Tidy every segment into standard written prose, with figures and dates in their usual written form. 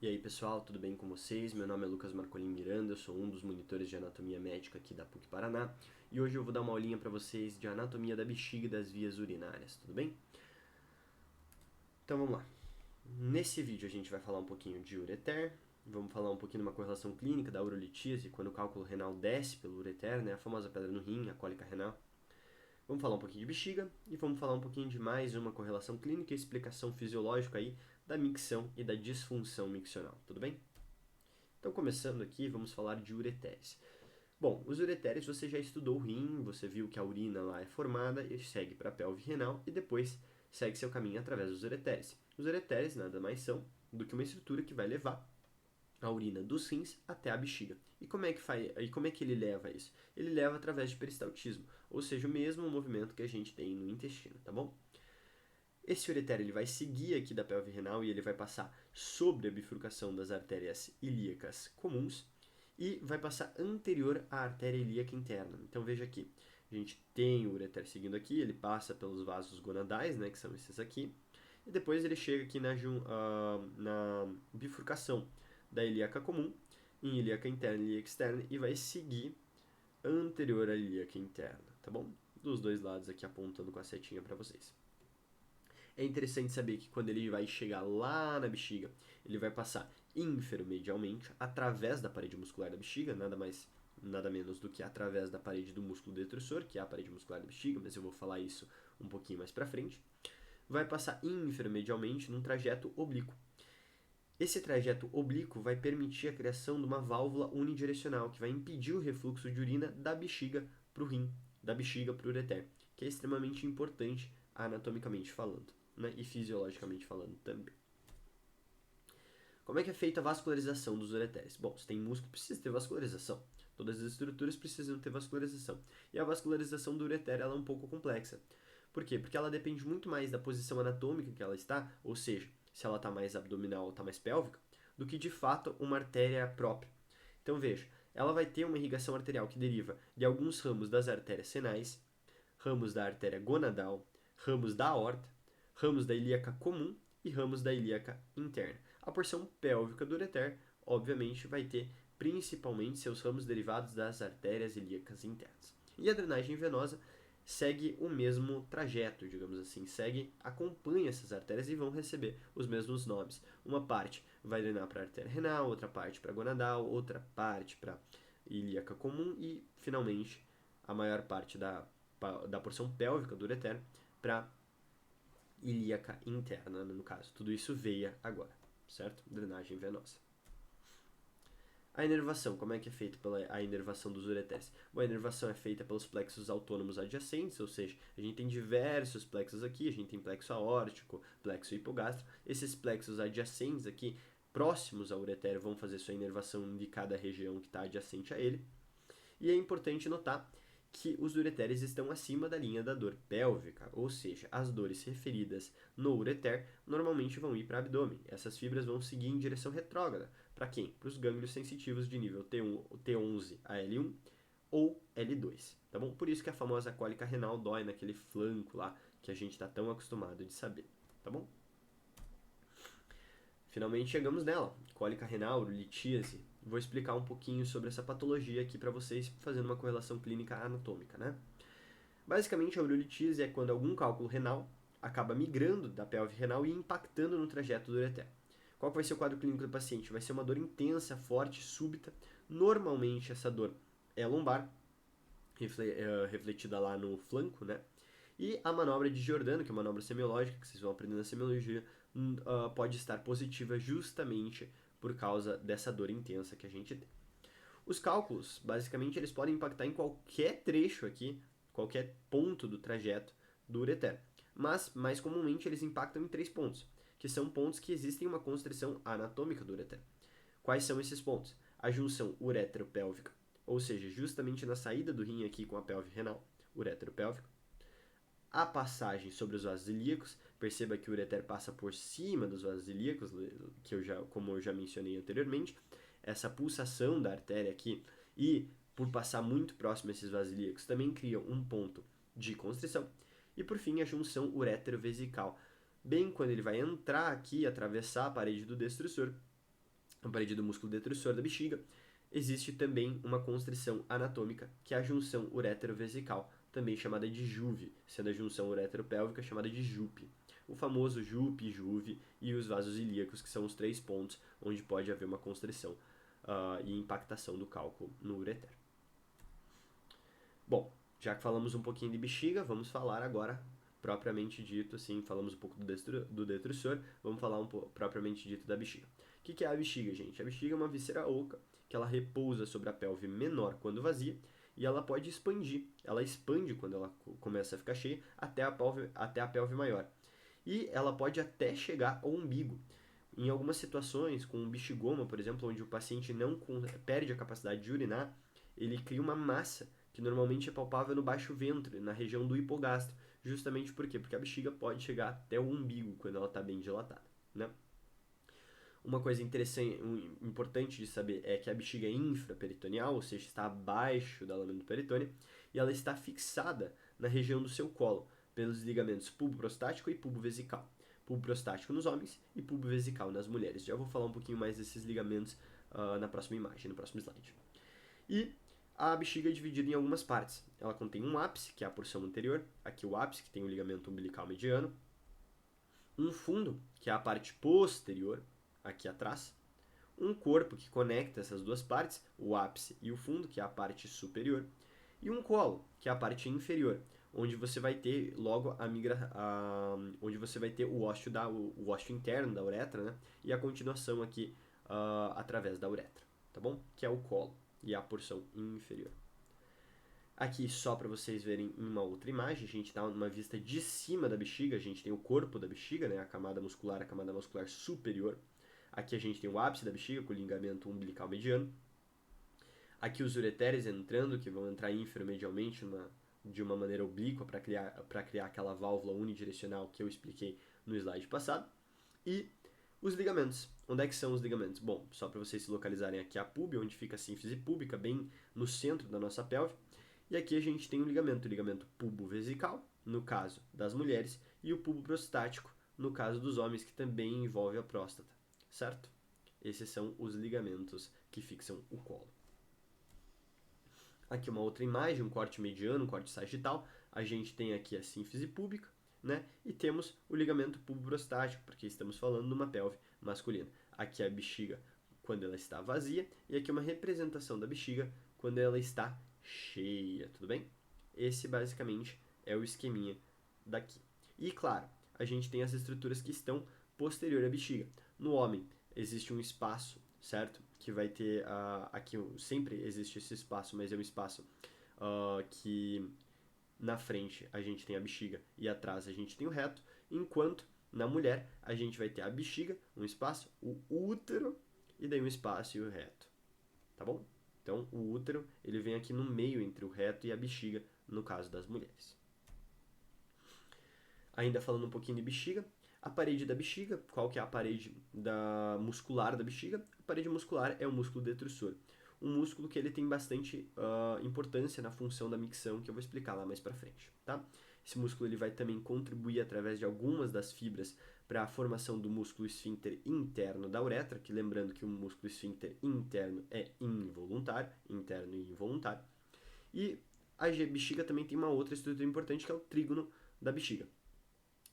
E aí pessoal, tudo bem com vocês? Meu nome é Lucas Marcolin Miranda, eu sou um dos monitores de anatomia médica aqui da PUC Paraná e hoje eu vou dar uma aulinha para vocês de anatomia da bexiga e das vias urinárias, tudo bem? Então vamos lá. Nesse vídeo a gente vai falar um pouquinho de ureter, vamos falar um pouquinho de uma correlação clínica da urolitíase, quando o cálculo renal desce pelo ureter, né, a famosa pedra no rim, a cólica renal. Vamos falar um pouquinho de bexiga e vamos falar um pouquinho de mais uma correlação clínica e explicação fisiológica aí da micção e da disfunção miccional, tudo bem? Então, começando aqui, vamos falar de ureteres. Bom, os ureteres você já estudou o rim, você viu que a urina lá é formada e segue para a pelve renal e depois segue seu caminho através dos ureteres. Os ureteres nada mais são do que uma estrutura que vai levar a urina dos rins até a bexiga. E como é que ele leva isso? Ele leva através de peristaltismo, ou seja, o mesmo movimento que a gente tem no intestino, tá bom? Esse ureter ele vai seguir aqui da pelve renal e ele vai passar sobre a bifurcação das artérias ilíacas comuns e vai passar anterior à artéria ilíaca interna. Então veja aqui, a gente tem o ureter seguindo aqui, ele passa pelos vasos gonadais, né, que são esses aqui, e depois ele chega aqui na bifurcação da ilíaca comum, em ilíaca interna e ilíaca externa, e vai seguir anterior à ilíaca interna, tá bom? Dos dois lados aqui apontando com a setinha para vocês. É interessante saber que quando ele vai chegar lá na bexiga, ele vai passar inferomedialmente através da parede muscular da bexiga, nada menos do que através da parede do músculo detrusor, que é a parede muscular da bexiga, mas eu vou falar isso um pouquinho mais para frente. Vai passar inferomedialmente num trajeto oblíquo. Esse trajeto oblíquo vai permitir a criação de uma válvula unidirecional que vai impedir o refluxo de urina da bexiga para o rim, da bexiga para o ureter, que é extremamente importante anatomicamente falando, né, e fisiologicamente falando também. Como é que é feita a vascularização dos ureteres? Bom, se tem músculo, precisa ter vascularização. Todas as estruturas precisam ter vascularização. E a vascularização do ureter ela é um pouco complexa. Por quê? Porque ela depende muito mais da posição anatômica que ela está, ou seja, se ela está mais abdominal ou está mais pélvica, do que de fato uma artéria própria. Então veja, ela vai ter uma irrigação arterial que deriva de alguns ramos das artérias renais, ramos da artéria gonadal, ramos da aorta, ramos da ilíaca comum e ramos da ilíaca interna. A porção pélvica do ureter, obviamente, vai ter principalmente seus ramos derivados das artérias ilíacas internas. E a drenagem venosa segue o mesmo trajeto, digamos assim, acompanha essas artérias e vão receber os mesmos nomes. Uma parte vai drenar para a artéria renal, outra parte para a gonadal, outra parte para ilíaca comum e, finalmente, a maior parte da porção pélvica do ureter para ilíaca interna, no caso. Tudo isso veia agora, certo? Drenagem venosa. A inervação, como é que é feita a inervação dos ureteres? Bom, a inervação é feita pelos plexos autônomos adjacentes, ou seja, a gente tem diversos plexos aqui, a gente tem plexo aórtico, plexo hipogástrico. Esses plexos adjacentes aqui, próximos ao ureter, vão fazer sua inervação de cada região que está adjacente a ele. E é importante notar que os ureteres estão acima da linha da dor pélvica, ou seja, as dores referidas no ureter normalmente vão ir para o abdômen. Essas fibras vão seguir em direção retrógrada. Para quem? Para os gânglios sensitivos de nível T1, T11 a L1 ou L2, tá bom? Por isso que a famosa cólica renal dói naquele flanco lá que a gente está tão acostumado de saber, tá bom? Finalmente chegamos nela, cólica renal, urolitíase. Vou explicar um pouquinho sobre essa patologia aqui para vocês, fazendo uma correlação clínica anatômica, né? Basicamente, a urolitíase é quando algum cálculo renal acaba migrando da pelve renal e impactando no trajeto do ureter. Qual vai ser o quadro clínico do paciente? Vai ser uma dor intensa, forte, súbita. Normalmente, essa dor é lombar, refletida lá no flanco, né? E a manobra de Giordano, que é uma manobra semiológica, que vocês vão aprender na semiologia, pode estar positiva justamente por causa dessa dor intensa que a gente tem. Os cálculos, basicamente, eles podem impactar em qualquer trecho aqui, qualquer ponto do trajeto do ureter. Mas, mais comumente, eles impactam em 3 pontos, que são pontos que existem uma constrição anatômica do ureter. Quais são esses pontos? A junção uretero-pélvica, ou seja, justamente na saída do rim aqui com a pelve renal, uretero-pélvico. A passagem sobre os vasos ilíacos, perceba que o ureter passa por cima dos vasos ilíacos, como eu já mencionei anteriormente, essa pulsação da artéria aqui e por passar muito próximo a esses vasos ilíacos também cria um ponto de constrição. E por fim, a junção uretero-vesical, bem quando ele vai entrar aqui, atravessar a parede do destrussor, a parede do músculo detrusor da bexiga, existe também uma constrição anatômica, que é a junção urétero-vesical, também chamada de JUVE, sendo a junção urétero-pélvica chamada de JUPE. O famoso JUPE, JUVE e os vasos ilíacos, que são os 3 pontos onde pode haver uma constrição e impactação do cálculo no ureter. Bom, já que falamos um pouquinho de bexiga, vamos falar agora, propriamente dito, assim, falamos um pouco do detrusor, vamos falar propriamente dito da bexiga. O que é a bexiga, gente? A bexiga é uma víscera oca, que ela repousa sobre a pelve menor quando vazia, e ela pode expandir. Ela expande quando ela começa a ficar cheia até a pelve maior. E ela pode até chegar ao umbigo. Em algumas situações, com um bexigoma, por exemplo, onde o paciente não perde a capacidade de urinar, ele cria uma massa que normalmente é palpável no baixo ventre, na região do hipogastro. Justamente por quê? Porque a bexiga pode chegar até o umbigo quando ela está bem dilatada, né? Uma coisa interessante, importante de saber é que a bexiga é infraperitoneal, ou seja, está abaixo da lâmina do peritônio, e ela está fixada na região do seu colo, pelos ligamentos pubo-prostático e pubo-vesical. Pubo-prostático nos homens e pubo-vesical nas mulheres. Já vou falar um pouquinho mais desses ligamentos na próxima imagem, no próximo slide. E a bexiga é dividida em algumas partes. Ela contém um ápice, que é a porção anterior, aqui o ápice, que tem o ligamento umbilical mediano, um fundo, que é a parte posterior, aqui atrás, um corpo que conecta essas duas partes, o ápice e o fundo, que é a parte superior, e um colo, que é a parte inferior, onde você vai ter logo onde você vai ter o ósseo interno da uretra, né? E a continuação aqui através da uretra, tá bom? Que é o colo e a porção inferior. Aqui, só para vocês verem em uma outra imagem, a gente dá uma vista de cima da bexiga, a gente tem o corpo da bexiga, né? A camada muscular superior. Aqui a gente tem o ápice da bexiga com o ligamento umbilical mediano. Aqui os ureteres entrando, que vão entrar inframedialmente de uma maneira oblíqua para criar aquela válvula unidirecional que eu expliquei no slide passado. E os ligamentos. Onde é que são os ligamentos? Bom, só para vocês se localizarem, aqui a púbia, onde fica a sínfise púbica, bem no centro da nossa pelve. E aqui a gente tem o ligamento pubo-vesical, no caso das mulheres, e o pubo-prostático, no caso dos homens, que também envolve a próstata, certo? Esses são os ligamentos que fixam o colo. Aqui uma outra imagem, um corte mediano, um corte sagital. A gente tem aqui a sínfise púbica, né? E temos o ligamento pubo-prostático, porque estamos falando de uma pelve masculina. Aqui a bexiga quando ela está vazia, e aqui uma representação da bexiga quando ela está cheia, tudo bem? Esse basicamente é o esqueminha daqui. E claro, a gente tem as estruturas que estão posterior à bexiga. No homem existe um espaço, certo? Que vai ter aqui sempre existe esse espaço, mas é um espaço que na frente a gente tem a bexiga e atrás a gente tem o reto, enquanto na mulher a gente vai ter a bexiga, um espaço, o útero e daí um espaço e o reto, tá bom? Então, o útero, ele vem aqui no meio entre o reto e a bexiga, no caso das mulheres. Ainda falando um pouquinho de bexiga, a parede da bexiga, qual que é a parede muscular da bexiga? A parede muscular é o músculo detrusor. Um músculo que ele tem bastante importância na função da micção, que eu vou explicar lá mais pra frente, tá? Esse músculo ele vai também contribuir através de algumas das fibras para a formação do músculo esfíncter interno da uretra, que lembrando que o músculo esfíncter interno é involuntário, interno e involuntário. E a bexiga também tem uma outra estrutura importante, que é o trígono da bexiga.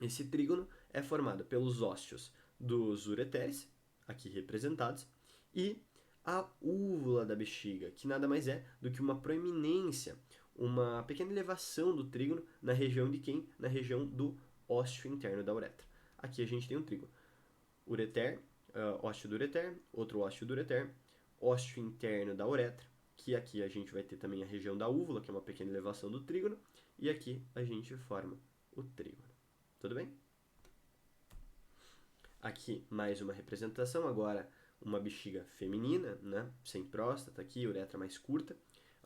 Esse trígono é formado pelos ósseos dos ureteres, aqui representados, e a úvula da bexiga, que nada mais é do que uma proeminência, uma pequena elevação do trígono na região de quem? Na região do ósseo interno da uretra. Aqui a gente tem um trígono. Ureter, ósseo do ureter, outro ósseo do ureter, ósseo interno da uretra, que aqui a gente vai ter também a região da úvula, que é uma pequena elevação do trígono, e aqui a gente forma o trígono. Tudo bem? Aqui mais uma representação, agora uma bexiga feminina, né? Sem próstata aqui, uretra mais curta,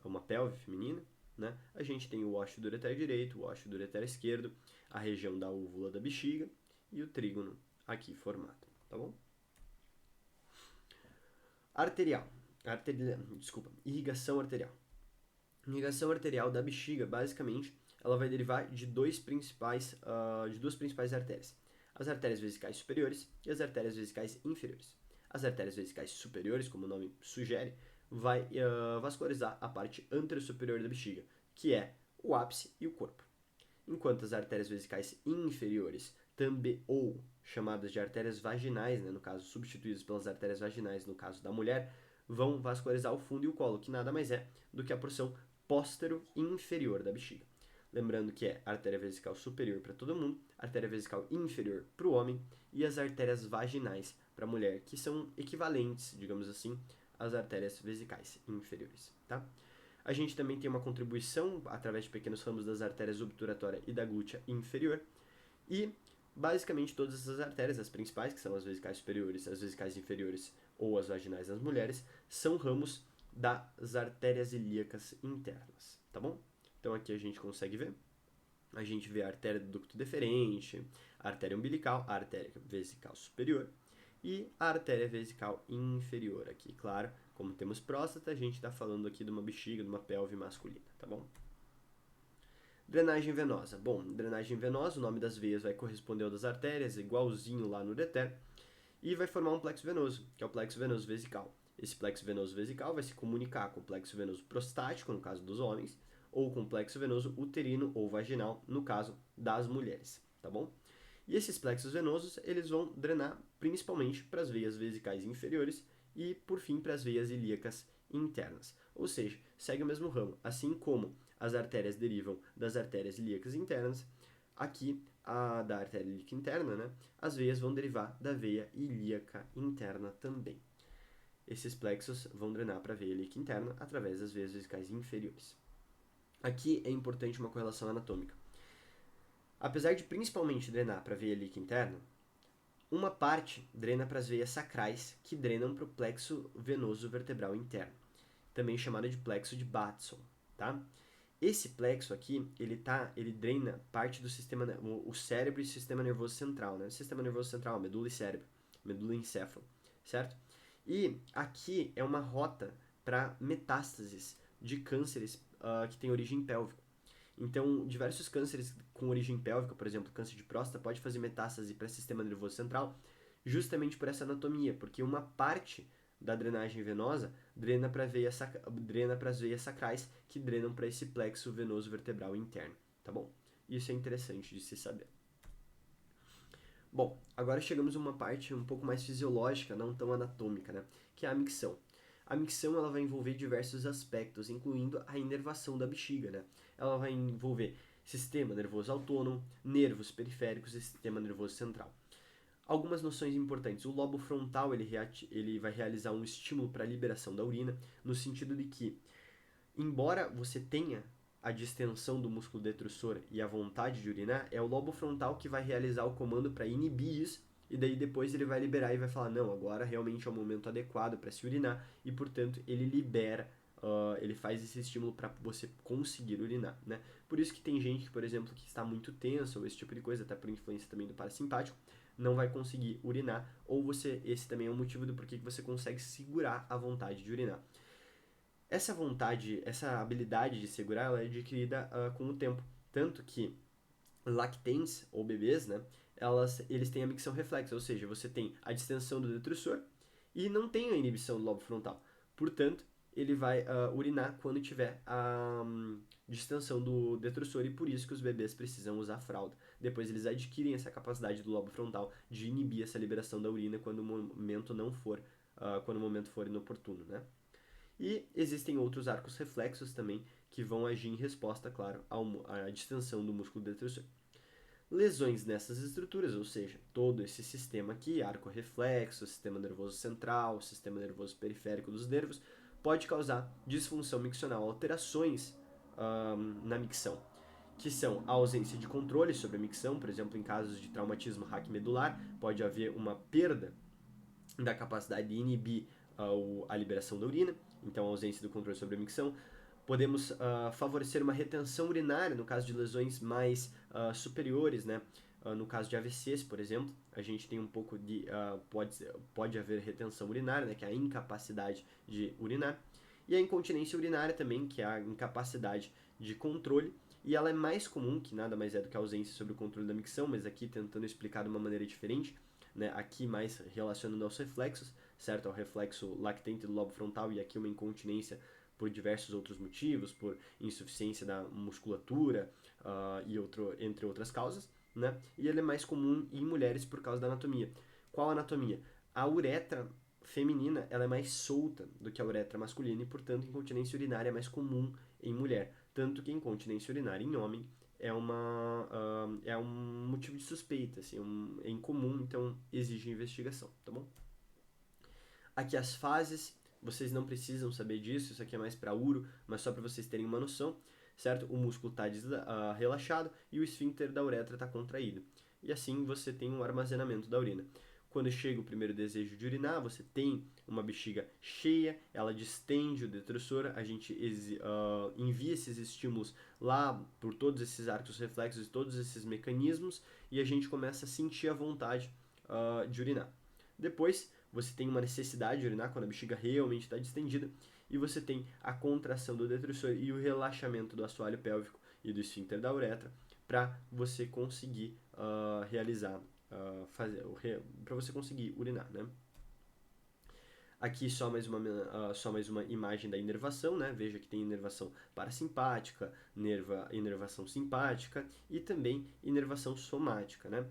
uma pelve feminina, né? A gente tem o ósseo do ureter direito, o ósseo do ureter esquerdo, a região da úvula da bexiga e o trígono aqui formado, tá bom? Irrigação arterial. Irrigação arterial da bexiga, basicamente, ela vai derivar de duas principais artérias. As artérias vesicais superiores e as artérias vesicais inferiores. As artérias vesicais superiores, como o nome sugere, vai vascularizar a parte anterosuperior da bexiga, que é o ápice e o corpo. Enquanto as artérias vesicais inferiores, também ou chamadas de artérias vaginais, né, no caso substituídas pelas artérias vaginais no caso da mulher, vão vascularizar o fundo e o colo, que nada mais é do que a porção póstero-inferior da bexiga. Lembrando que é artéria vesical superior para todo mundo, artéria vesical inferior para o homem e as artérias vaginais para a mulher, que são equivalentes, digamos assim, às artérias vesicais inferiores, tá? A gente também tem uma contribuição através de pequenos ramos das artérias obturatória e da glútea inferior. E, basicamente, todas essas artérias, as principais, que são as vesicais superiores, as vesicais inferiores ou as vaginais nas mulheres, são ramos das artérias ilíacas internas, tá bom? Então aqui a gente consegue ver. A gente vê a artéria do ducto deferente, a artéria umbilical, a artéria vesical superior e a artéria vesical inferior aqui, claro. Como temos próstata, a gente está falando aqui de uma bexiga, de uma pelve masculina, tá bom? Drenagem venosa. Bom, drenagem venosa, o nome das veias vai corresponder ao das artérias, igualzinho lá no ureter, e vai formar um plexo venoso, que é o plexo venoso vesical. Esse plexo venoso vesical vai se comunicar com o plexo venoso prostático, no caso dos homens, ou com o plexo venoso uterino ou vaginal, no caso das mulheres, tá bom? E esses plexos venosos, eles vão drenar principalmente para as veias vesicais inferiores e, por fim, para as veias ilíacas internas. Ou seja, segue o mesmo ramo. Assim como as artérias derivam das artérias ilíacas internas, aqui, da artéria ilíaca interna, né, as veias vão derivar da veia ilíaca interna também. Esses plexos vão drenar para a veia ilíaca interna através das veias vesicais inferiores. Aqui é importante uma correlação anatômica. Apesar de principalmente drenar para a veia ilíaca interna, uma parte drena para as veias sacrais, que drenam para o plexo venoso vertebral interno, também chamado de plexo de Batson, tá? Esse plexo aqui, ele drena parte do sistema, o cérebro e o sistema nervoso central, né? O sistema nervoso central, medula e cérebro, medula e encéfalo, certo? E aqui é uma rota para metástases de cânceres que têm origem pélvica. Então, diversos cânceres com origem pélvica, por exemplo, câncer de próstata, pode fazer metástase para o sistema nervoso central, justamente por essa anatomia, porque uma parte da drenagem venosa drena para as veias sacrais, que drenam para esse plexo venoso vertebral interno, tá bom? Isso é interessante de se saber. Bom, agora chegamos a uma parte um pouco mais fisiológica, não tão anatômica, né? Que é a micção. A micção ela vai envolver diversos aspectos, incluindo a inervação da bexiga, né? Ela vai envolver sistema nervoso autônomo, nervos periféricos e sistema nervoso central. Algumas noções importantes. O lobo frontal ele vai realizar um estímulo para a liberação da urina, no sentido de que, embora você tenha a distensão do músculo detrusor e a vontade de urinar, é o lobo frontal que vai realizar o comando para inibir isso, e daí depois ele vai liberar e vai falar, não, agora realmente é o momento adequado para se urinar, e portanto ele libera, ele faz esse estímulo para você conseguir urinar, né? Por isso que tem gente, por exemplo, que está muito tensa, ou esse tipo de coisa, até por influência também do parasimpático, não vai conseguir urinar, ou esse também é o motivo do porquê que você consegue segurar a vontade de urinar. Essa vontade, essa habilidade de segurar, ela é adquirida com o tempo, tanto que lactentes, ou bebês, né, eles têm a micção reflexa, ou seja, você tem a distensão do detrusor e não tem a inibição do lobo frontal. Portanto, ele vai urinar quando tiver a distensão do detrusor, e por isso que os bebês precisam usar fralda. Depois eles adquirem essa capacidade do lobo frontal de inibir essa liberação da urina quando o momento não for, quando o momento for inoportuno, né? E existem outros arcos reflexos também que vão agir em resposta, claro, à distensão do músculo detrusor. Lesões nessas estruturas, ou seja, todo esse sistema aqui, arco reflexo, sistema nervoso central, sistema nervoso periférico dos nervos, pode causar disfunção miccional, alterações na micção, que são a ausência de controle sobre a micção, por exemplo, em casos de traumatismo raquimedular, pode haver uma perda da capacidade de inibir a liberação da urina, então a ausência do controle sobre a micção. Podemos favorecer uma retenção urinária no caso de lesões mais superiores, né? No caso de AVCs, por exemplo, a gente tem um pouco de... pode haver retenção urinária, né? Que é a incapacidade de urinar. E a incontinência urinária também, que é a incapacidade de controle. E ela é mais comum, que nada mais é do que a ausência sobre o controle da micção, mas aqui tentando explicar de uma maneira diferente, né? Aqui mais relacionando aos reflexos, certo? É o reflexo lactente do lobo frontal, e aqui uma incontinência por diversos outros motivos, por insuficiência da musculatura entre outras causas, né? E ele é mais comum em mulheres por causa da anatomia. Qual a anatomia? A uretra feminina ela é mais solta do que a uretra masculina e, portanto, incontinência urinária é mais comum em mulher. Tanto que incontinência urinária em homem é um motivo de suspeita, assim, é incomum, então exige investigação, tá bom? Aqui as fases, vocês não precisam saber disso, isso aqui é mais para uro, mas só para vocês terem uma noção, certo? O músculo está relaxado e o esfíncter da uretra está contraído. E assim você tem um armazenamento da urina. Quando chega o primeiro desejo de urinar, você tem uma bexiga cheia, ela distende o detrusor, a gente envia esses estímulos lá por todos esses arcos reflexos e todos esses mecanismos, e a gente começa a sentir a vontade de urinar. Depois, você tem uma necessidade de urinar quando a bexiga realmente está distendida, e você tem a contração do detrusor e o relaxamento do assoalho pélvico e do esfíncter da uretra para você conseguir para você conseguir urinar, né? Aqui só mais uma imagem da inervação, né? Veja que tem inervação parasimpática, inervação simpática e também inervação somática, né?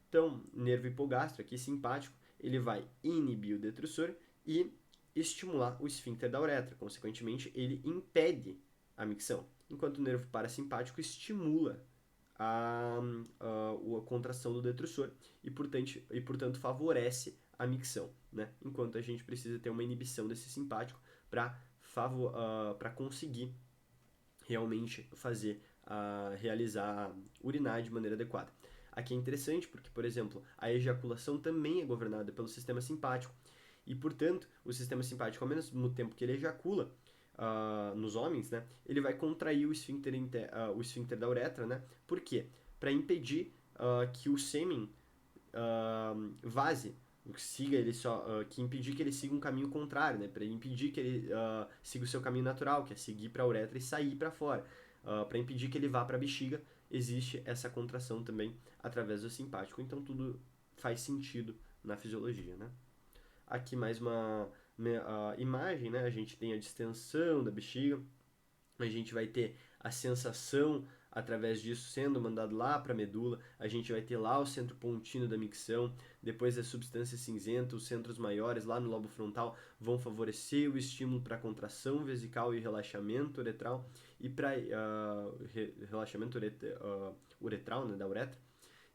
Então, nervo hipogástrico, aqui simpático, ele vai inibir o detrusor e estimular o esfíncter da uretra. Consequentemente, ele impede a micção, enquanto o nervo parasimpático estimula a contração do detrusor e, portanto, favorece a micção, né? Enquanto a gente precisa ter uma inibição desse simpático para conseguir realmente realizar, urinar de maneira adequada. Aqui é interessante porque, por exemplo, a ejaculação também é governada pelo sistema simpático e, portanto, o sistema simpático, ao mesmo tempo que ele ejacula nos homens, né, ele vai contrair o esfíncter da uretra, né? Por quê? Para impedir que o sêmen vaze, que impedir que ele siga um caminho contrário, né? Para impedir que ele siga o seu caminho natural, que é seguir para a uretra e sair para fora. Para impedir que ele vá para a bexiga, existe essa contração também através do simpático. Então tudo faz sentido na fisiologia, né? Aqui mais uma imagem, né? A gente tem a distensão da bexiga, a gente vai ter a sensação através disso sendo mandado lá para a medula, a gente vai ter lá o centro pontino da micção, depois a substância cinzenta, os centros maiores lá no lobo frontal vão favorecer o estímulo para contração vesical e relaxamento uretral e para relaxamento uretral, né, da uretra,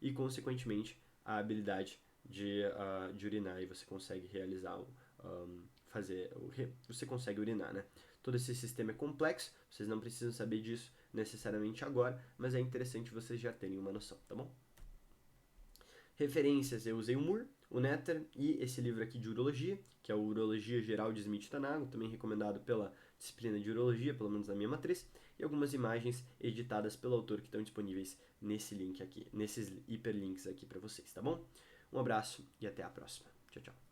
e consequentemente a habilidade de urinar, e você consegue realizar você consegue urinar, né? Todo esse sistema é complexo, vocês não precisam saber disso necessariamente agora, mas é interessante vocês já terem uma noção, tá bom? Referências, eu usei o Moore, o Netter e esse livro aqui de urologia, que é o Urologia Geral de Smith Tanago, também recomendado pela disciplina de urologia, pelo menos na minha matriz, e algumas imagens editadas pelo autor que estão disponíveis nesse link aqui, nesses hiperlinks aqui para vocês, tá bom? Um abraço e até a próxima. Tchau, tchau.